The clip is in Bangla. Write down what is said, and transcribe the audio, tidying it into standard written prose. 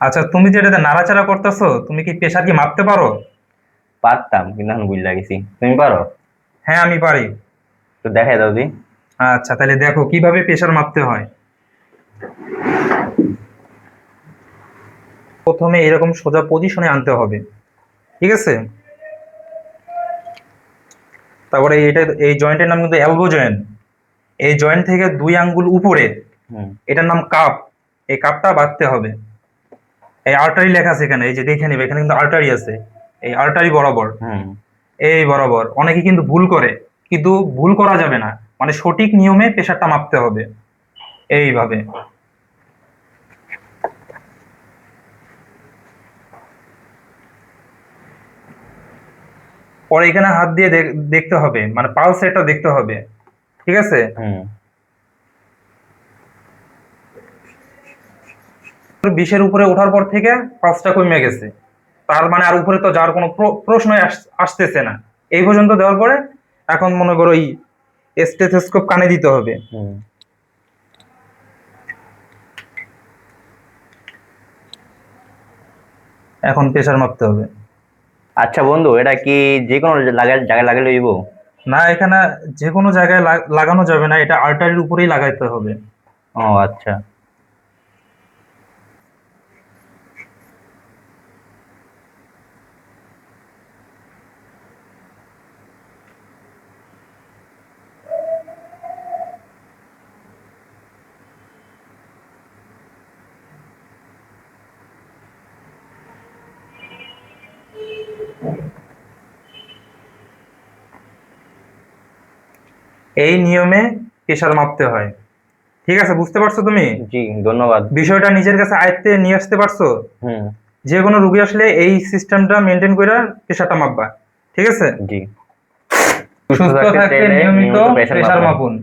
আচ্ছা, তুমি যে এটাতে নাড়াচাড়া করতেছো, তুমি কি প্রেসার কি মাপতে পারো? পারতাম কিন্তু এখন ভুল লাগেছি। তুমি পারো? হ্যাঁ, আমি পারি। তো দেখাই দাও দি। আচ্ছা, তাহলে দেখো কিভাবে প্রেসার মাপতে হয়। প্রথমে এরকম সোজা পজিশনে আনতে হবে, ঠিক আছে? তারপরে এই জয়েন্টের নাম কিন্তু এলবো জয়েন্ট। এই জয়েন্ট থেকে 2 আঙ্গুল উপরে, হুম। এটার নাম কাপ। এই কাপটা বাঁধতে হবে। এই আর্টারি লেখা আছে এখানে, এই যে দেখে নিবে, এখানে কিন্তু আর্টারি আছে। এই আর্টারি বরাবর, হুম। এই বরাবর অনেকে কিন্তু ভুল করে, কিন্তু ভুল করা যাবে না। মানে সঠিক নিয়মে প্রেসারটা মাপতে হবে এইভাবে। পরে এখানে হাত দিয়ে দেখতে হবে, মানে পালস রেটটা দেখতে হবে, ঠিক আছে? হুম। 20-এর উপরে ওঠার পর থেকে পালসটা কমে গেছে, তার মানে আর উপরে তো যাওয়ার কোনো প্রশ্নই আসতেছে না। এই পর্যন্ত দেওয়ার পরে এখন মনে করো এই স্টেথোস্কোপ কানে দিতে হবে। হুম। এখন প্রেসার মাপতে হবে। আচ্ছা বন্ধু, এটা কি যে কোনো জায়গায় লাগাই লইব? না, এখানে যে কোনো জায়গায় লাগানো যাবে না, এটা আর্টারির উপরেই লাগাইতে হবে। ও আচ্ছা। এই নিয়মে প্রেসার মাপতে হয়। ঠিক আছে, বুঝতে পারছো তুমি? জি, ধন্যবাদ। বিষয়টা নিজের কাছে আয়ত্তে নিয়ে আসতে পারছো? হুম। যে কোনো রুগী আসলে এই সিস্টেমটা মেনটেন করে প্রেসারটা মাপবা, ঠিক আছে? জি। সুস্থ সুস্থ থাকতে থাকতে চাইলে নিয়মিত নিয়মিত প্রেশার প্রেসার মাপুন। মাপুন।